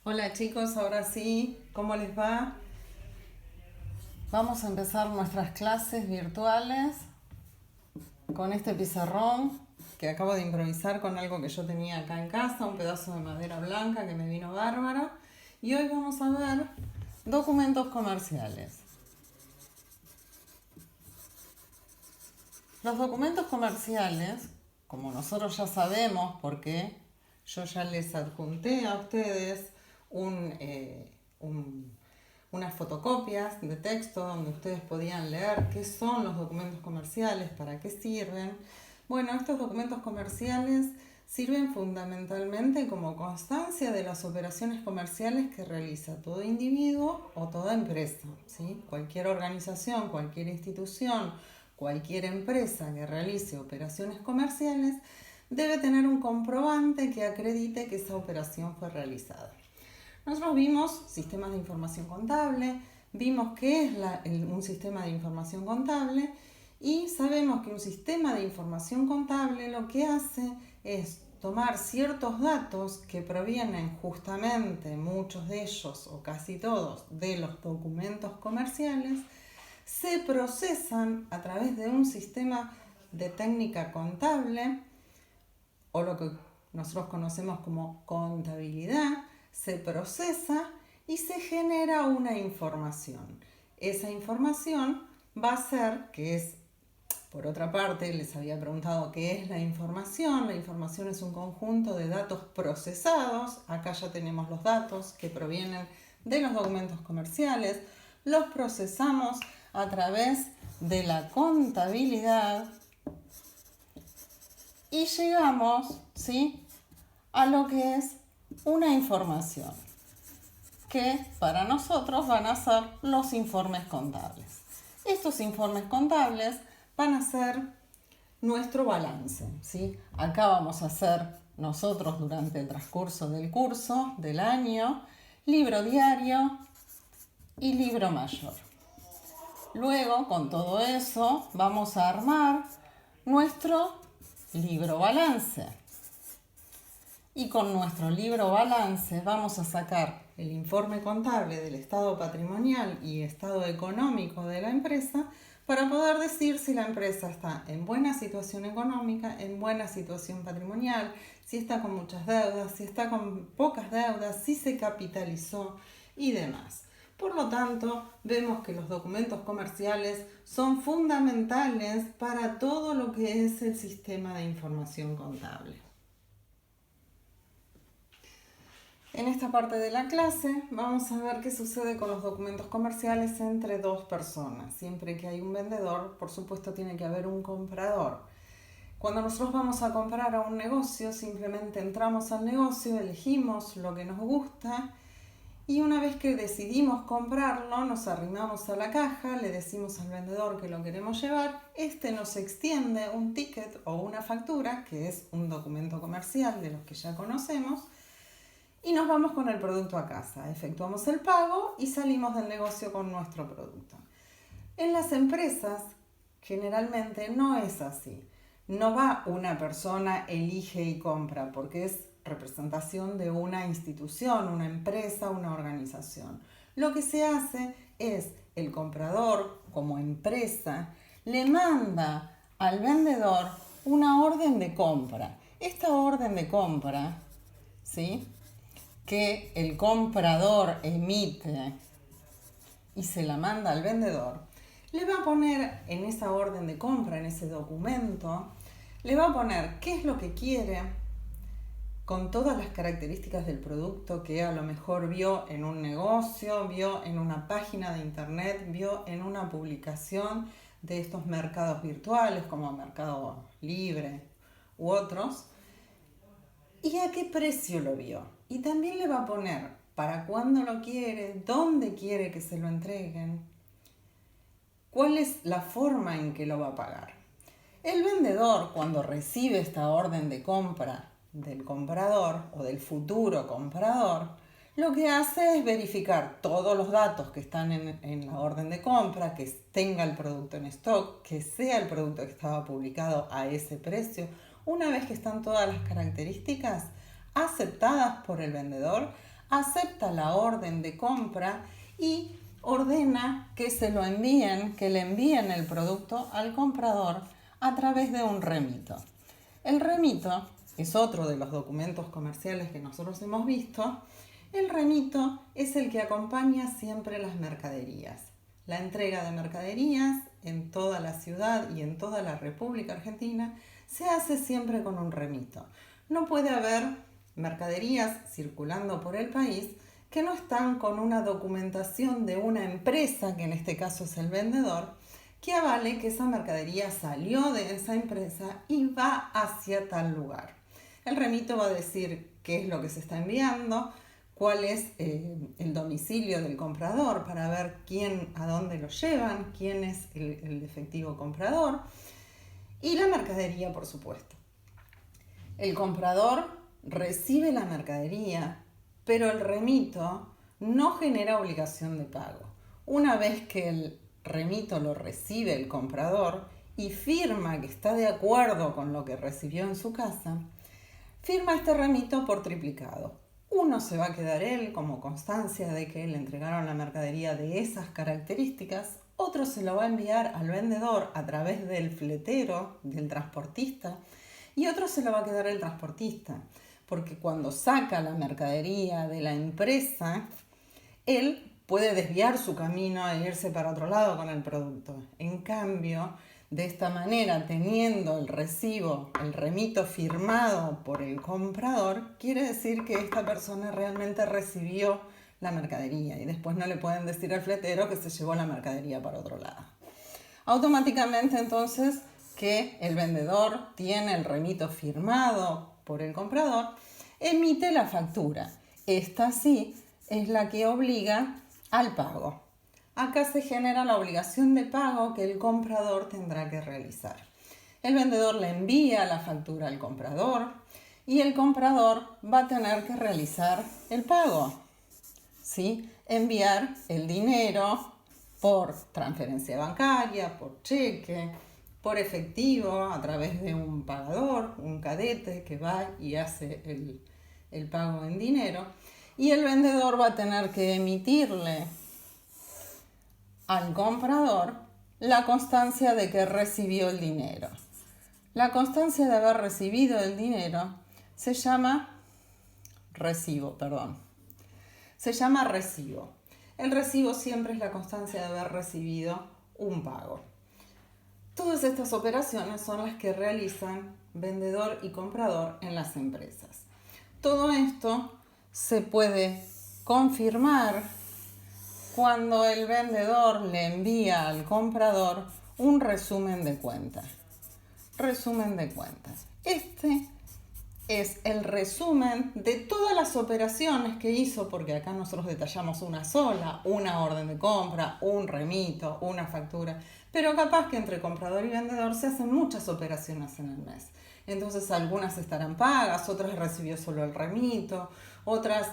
Hola chicos, ahora sí, ¿cómo les va? Vamos a empezar nuestras clases virtuales con este pizarrón que acabo de improvisar con algo que yo tenía acá en casa, un pedazo de madera blanca que me vino bárbara. Y hoy vamos a ver documentos comerciales. Los documentos comerciales, como nosotros ya sabemos, porque yo ya les adjunté a ustedes un, eh, un- unas fotocopias de texto donde ustedes podían leer qué son los documentos comerciales, para qué sirven. Bueno, estos documentos comerciales sirven fundamentalmente como constancia de las operaciones comerciales que realiza todo individuo o toda empresa, ¿sí? Cualquier organización, cualquier institución, cualquier empresa que realice operaciones comerciales debe tener un comprobante que acredite que esa operación fue realizada. Nosotros vimos sistemas de información contable, vimos qué es un sistema de información contable y sabemos que un sistema de información contable lo que hace es tomar ciertos datos que provienen justamente, muchos de ellos o casi todos, de los documentos comerciales, se procesan a través de un sistema de técnica contable o lo que nosotros conocemos como contabilidad, se procesa y se genera una información. Esa información va a ser, que es, por otra parte, les había preguntado qué es la información. La información es un conjunto de datos procesados. Acá ya tenemos los datos que provienen de los documentos comerciales. Los procesamos a través de la contabilidad y llegamos, ¿sí?, a lo que es una información, que para nosotros van a ser los informes contables. Estos informes contables van a ser nuestro balance, ¿sí? Acá vamos a hacer nosotros durante el transcurso del curso, del año, libro diario y libro mayor. Luego, con todo eso, vamos a armar nuestro libro balance. Y con nuestro libro balance vamos a sacar el informe contable del estado patrimonial y estado económico de la empresa para poder decir si la empresa está en buena situación económica, en buena situación patrimonial, si está con muchas deudas, si está con pocas deudas, si se capitalizó y demás. Por lo tanto, vemos que los documentos comerciales son fundamentales para todo lo que es el sistema de información contable. En esta parte de la clase vamos a ver qué sucede con los documentos comerciales entre dos personas. Siempre que hay un vendedor, por supuesto tiene que haber un comprador. Cuando nosotros vamos a comprar a un negocio, simplemente entramos al negocio, elegimos lo que nos gusta y una vez que decidimos comprarlo, nos arrimamos a la caja, le decimos al vendedor que lo queremos llevar, este nos extiende un ticket o una factura, que es un documento comercial de los que ya conocemos, y nos vamos con el producto a casa. Efectuamos el pago y salimos del negocio con nuestro producto. En las empresas generalmente no es así. No va una persona, elige y compra, porque es representación de una institución, una empresa, una organización. Lo que se hace es el comprador, como empresa, le manda al vendedor una orden de compra. Esta orden de compra, ¿sí?, que el comprador emite y se la manda al vendedor, le va a poner en esa orden de compra, en ese documento, le va a poner qué es lo que quiere, con todas las características del producto que a lo mejor vio en un negocio, vio en una página de internet, vio en una publicación de estos mercados virtuales como Mercado Libre u otros, y a qué precio lo vio. Y también le va a poner para cuándo lo quiere, dónde quiere que se lo entreguen, cuál es la forma en que lo va a pagar. El vendedor, cuando recibe esta orden de compra del comprador o del futuro comprador, lo que hace es verificar todos los datos que están en la orden de compra, que tenga el producto en stock, que sea el producto que estaba publicado a ese precio. Una vez que están todas las características aceptadas por el vendedor, acepta la orden de compra y ordena que se lo envíen, que le envíen el producto al comprador a través de un remito. El remito es otro de los documentos comerciales que nosotros hemos visto. El remito es el que acompaña siempre las mercaderías. La entrega de mercaderías en toda la ciudad y en toda la República Argentina se hace siempre con un remito. No puede haber mercaderías circulando por el país que no están con una documentación de una empresa, que en este caso es el vendedor, que avale que esa mercadería salió de esa empresa y va hacia tal lugar. El remito va a decir qué es lo que se está enviando, cuál es el domicilio del comprador para ver a dónde lo llevan, quién es el efectivo comprador y la mercadería, por supuesto. El comprador recibe la mercadería, pero el remito no genera obligación de pago. Una vez que el remito lo recibe el comprador y firma que está de acuerdo con lo que recibió en su casa, firma este remito por triplicado. Uno se va a quedar él como constancia de que le entregaron la mercadería de esas características, otro se lo va a enviar al vendedor a través del fletero, del transportista, y otro se lo va a quedar el transportista, porque cuando saca la mercadería de la empresa, él puede desviar su camino e irse para otro lado con el producto. En cambio, de esta manera, teniendo el recibo, el remito firmado por el comprador, quiere decir que esta persona realmente recibió la mercadería y después no le pueden decir al fletero que se llevó la mercadería para otro lado. Automáticamente, entonces, que el vendedor tiene el remito firmado por el comprador, emite la factura. Esta sí es la que obliga al pago. Acá se genera la obligación de pago que el comprador tendrá que realizar. El vendedor le envía la factura al comprador y el comprador va a tener que realizar el pago. ¿Sí? Enviar el dinero por transferencia bancaria, por cheque, por efectivo, a través de un pagador, un cadete que va y hace el pago en dinero. Y el vendedor va a tener que emitirle al comprador la constancia de que recibió el dinero. La constancia de haber recibido el dinero se llama recibo. El recibo siempre es la constancia de haber recibido un pago. Todas estas operaciones son las que realizan vendedor y comprador en las empresas. Todo esto se puede confirmar cuando el vendedor le envía al comprador un resumen de cuentas. Este es el resumen de todas las operaciones que hizo, porque acá nosotros detallamos una sola, una orden de compra, un remito, una factura, pero capaz que entre comprador y vendedor se hacen muchas operaciones en el mes. Entonces algunas estarán pagas, otras recibió solo el remito, otras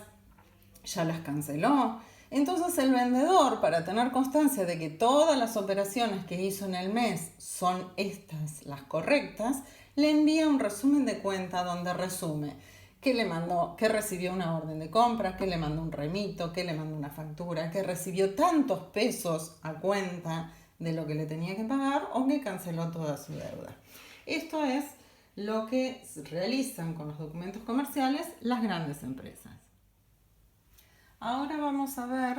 ya las canceló. Entonces el vendedor, para tener constancia de que todas las operaciones que hizo en el mes son estas las correctas, le envía un resumen de cuenta donde resume que le mandó, que recibió una orden de compra, que le mandó un remito, que le mandó una factura, que recibió tantos pesos a cuenta de lo que le tenía que pagar o que canceló toda su deuda. Esto es lo que realizan con los documentos comerciales las grandes empresas. Ahora vamos a ver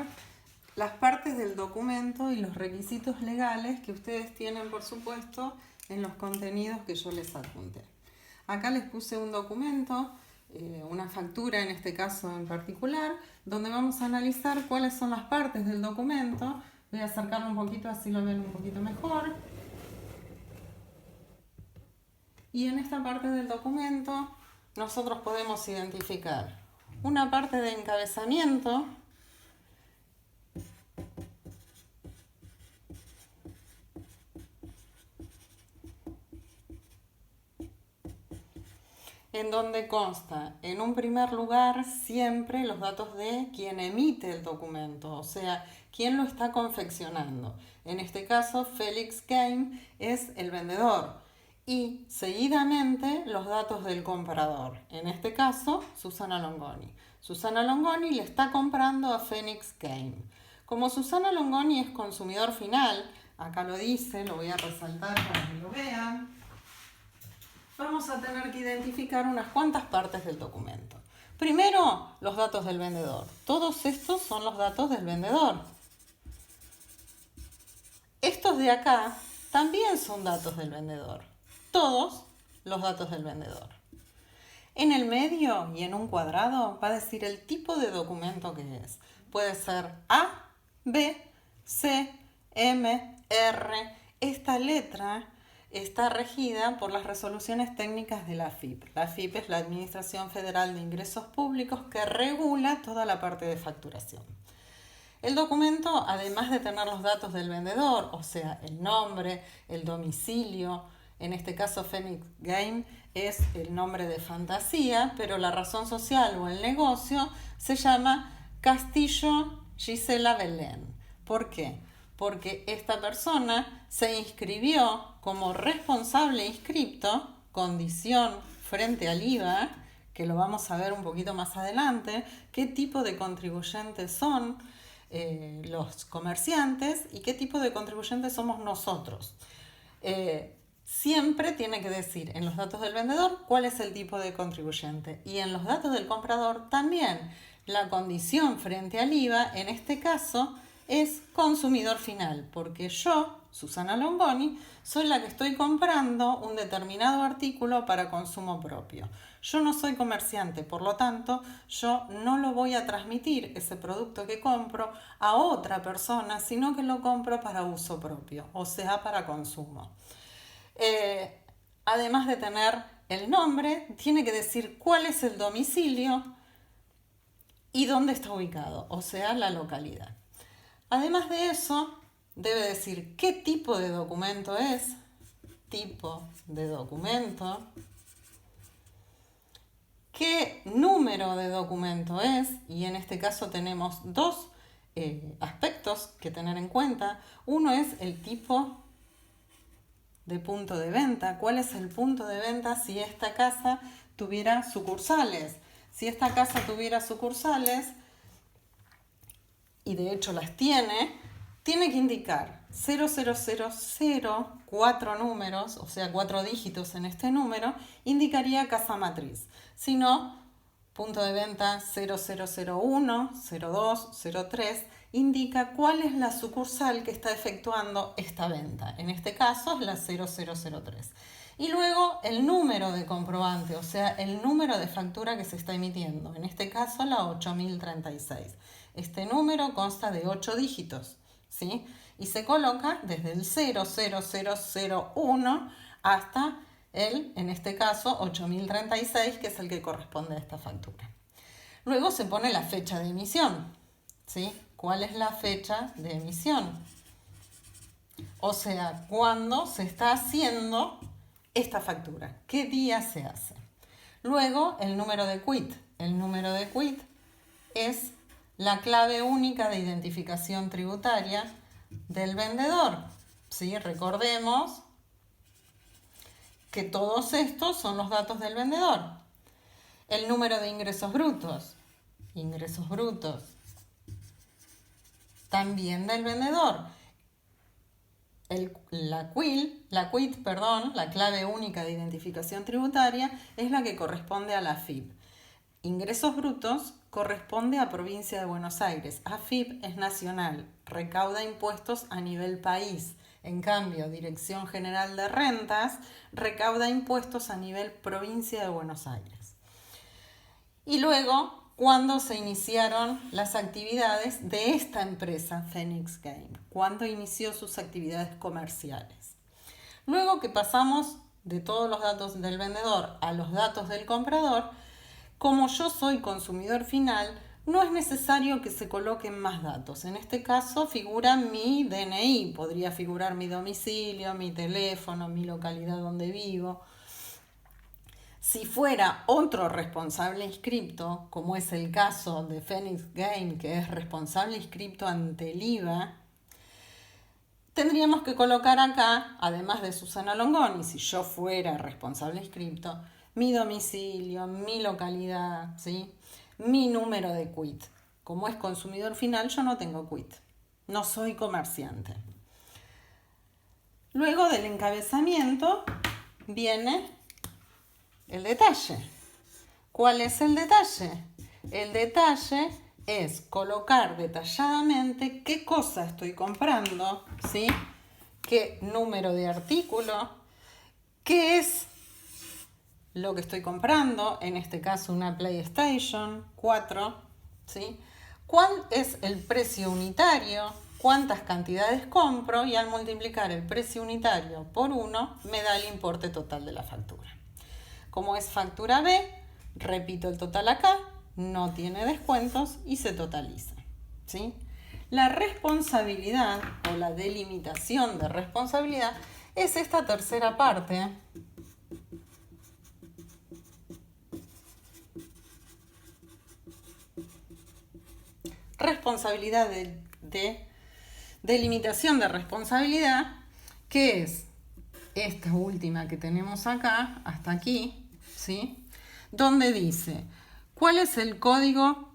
las partes del documento y los requisitos legales que ustedes tienen, por supuesto, en los contenidos que yo les adjunté. Acá les puse un documento, una factura en este caso en particular, donde vamos a analizar cuáles son las partes del documento. Voy a acercarlo un poquito, así lo ven un poquito mejor. Y en esta parte del documento nosotros podemos identificar una parte de encabezamiento, en donde consta, en un primer lugar, siempre los datos de quien emite el documento, o sea, quién lo está confeccionando. En este caso, Felix Keim es el vendedor. Y seguidamente los datos del comprador, en este caso Susana Longoni. Susana Longoni le está comprando a Phoenix Game. Como Susana Longoni es consumidor final, acá lo dice, lo voy a resaltar para que lo vean, vamos a tener que identificar unas cuantas partes del documento. Primero, los datos del vendedor. Todos estos son los datos del vendedor. Estos de acá también son datos del vendedor. Todos los datos del vendedor. En el medio y en un cuadrado va a decir el tipo de documento que es. Puede ser A, B, C, M, R. Esta letra está regida por las resoluciones técnicas de la AFIP. La AFIP es la Administración Federal de Ingresos Públicos que regula toda la parte de facturación. El documento, además de tener los datos del vendedor, o sea, el nombre, el domicilio, en este caso Phoenix Game es el nombre de fantasía, pero la razón social o el negocio se llama Castillo Gisela Belén. ¿Por qué? Porque esta persona se inscribió como responsable inscripto, condición frente al IVA, que lo vamos a ver un poquito más adelante, qué tipo de contribuyentes son los comerciantes y qué tipo de contribuyentes somos nosotros. Siempre tiene que decir en los datos del vendedor cuál es el tipo de contribuyente y en los datos del comprador también la condición frente al IVA, en este caso, es consumidor final, porque yo, Susana Longoni, soy la que estoy comprando un determinado artículo para consumo propio. Yo no soy comerciante, por lo tanto, yo no lo voy a transmitir ese producto que compro a otra persona, sino que lo compro para uso propio, o sea, para consumo. Además de tener el nombre, tiene que decir cuál es el domicilio y dónde está ubicado, o sea, la localidad. Además de eso, debe decir qué tipo de documento es, tipo de documento, qué número de documento es, y en este caso tenemos dos aspectos que tener en cuenta. Uno es el tipo de punto de venta. ¿Cuál es el punto de venta si esta casa tuviera sucursales? Si esta casa tuviera sucursales, y de hecho las tiene que indicar 0000, 4 números, o sea 4 dígitos en este número, indicaría casa matriz. Si no, punto de venta 0001, 02, 03, indica cuál es la sucursal que está efectuando esta venta. En este caso es la 0003. Y luego el número de comprobante, o sea, el número de factura que se está emitiendo. En este caso la 8036. Este número consta de 8 dígitos, ¿sí? Y se coloca desde el 00001 hasta el, en este caso, 8036, que es el que corresponde a esta factura. Luego se pone la fecha de emisión, ¿sí? ¿Cuál es la fecha de emisión? O sea, ¿cuándo se está haciendo esta factura? ¿Qué día se hace? Luego, el número de quit. El número de quit es la clave única de identificación tributaria del vendedor. ¿Sí? Recordemos que todos estos son los datos del vendedor. El número de ingresos brutos. Ingresos brutos. También del vendedor. La clave única de identificación tributaria, es la que corresponde a la AFIP. Ingresos brutos corresponde a Provincia de Buenos Aires. AFIP es nacional, recauda impuestos a nivel país. En cambio, Dirección General de Rentas recauda impuestos a nivel Provincia de Buenos Aires. Y luego, ¿cuándo se iniciaron las actividades de esta empresa, Phoenix Game? ¿Cuándo inició sus actividades comerciales? Luego que pasamos de todos los datos del vendedor a los datos del comprador, como yo soy consumidor final, no es necesario que se coloquen más datos. En este caso figura mi DNI, podría figurar mi domicilio, mi teléfono, mi localidad donde vivo. Si fuera otro responsable inscripto, como es el caso de Phoenix Game, que es responsable inscripto ante el IVA, tendríamos que colocar acá, además de Susana Longoni, si yo fuera responsable inscripto, mi domicilio, mi localidad, ¿sí? mi número de quit. Como es consumidor final, yo no tengo quit. No soy comerciante. Luego del encabezamiento viene el detalle. ¿Cuál es el detalle? El detalle es colocar detalladamente qué cosa estoy comprando, ¿sí? Qué número de artículo, qué es lo que estoy comprando, en este caso una PlayStation 4, ¿sí? ¿Cuál es el precio unitario? ¿Cuántas cantidades compro? Y al multiplicar el precio unitario por 1 me da el importe total de la factura. Como es factura B, repito el total acá, no tiene descuentos y se totaliza, ¿sí? La responsabilidad o la delimitación de responsabilidad es esta tercera parte. Responsabilidad de delimitación de responsabilidad, que es esta última que tenemos acá, hasta aquí, ¿sí? Donde dice cuál es el código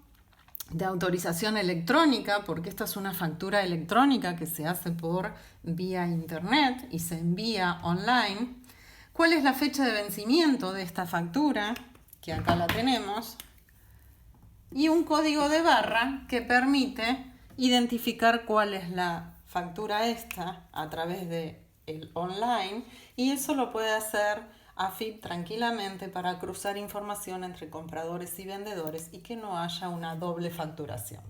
de autorización electrónica, porque esta es una factura electrónica que se hace por vía internet y se envía online. ¿Cuál es la fecha de vencimiento de esta factura? Que acá la tenemos. Y un código de barra que permite identificar cuál es la factura esta a través de el online, y eso lo puede hacer AFIP tranquilamente para cruzar información entre compradores y vendedores y que no haya una doble facturación.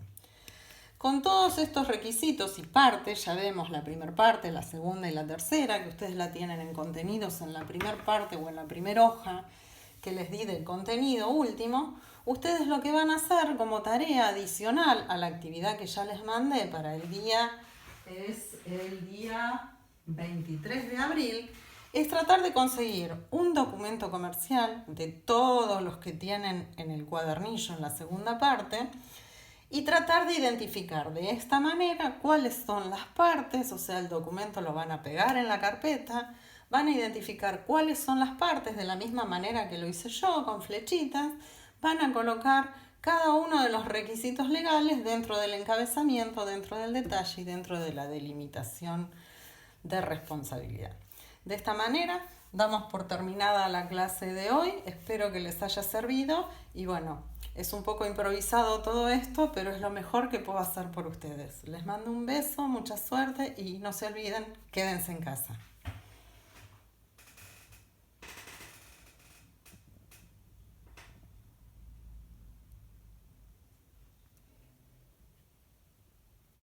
Con todos estos requisitos y partes, ya vemos la primera parte, la segunda y la tercera, que ustedes la tienen en contenidos en la primera parte o en la primera hoja que les di del contenido último. Ustedes lo que van a hacer como tarea adicional a la actividad que ya les mandé para el día 23 de abril, es tratar de conseguir un documento comercial de todos los que tienen en el cuadernillo en la segunda parte y tratar de identificar de esta manera cuáles son las partes, o sea, el documento lo van a pegar en la carpeta, van a identificar cuáles son las partes de la misma manera que lo hice yo, con flechitas, van a colocar cada uno de los requisitos legales dentro del encabezamiento, dentro del detalle y dentro de la delimitación de responsabilidad. De esta manera damos por terminada la clase de hoy, espero que les haya servido y bueno, es un poco improvisado todo esto, pero es lo mejor que puedo hacer por ustedes. Les mando un beso, mucha suerte y no se olviden, quédense en casa.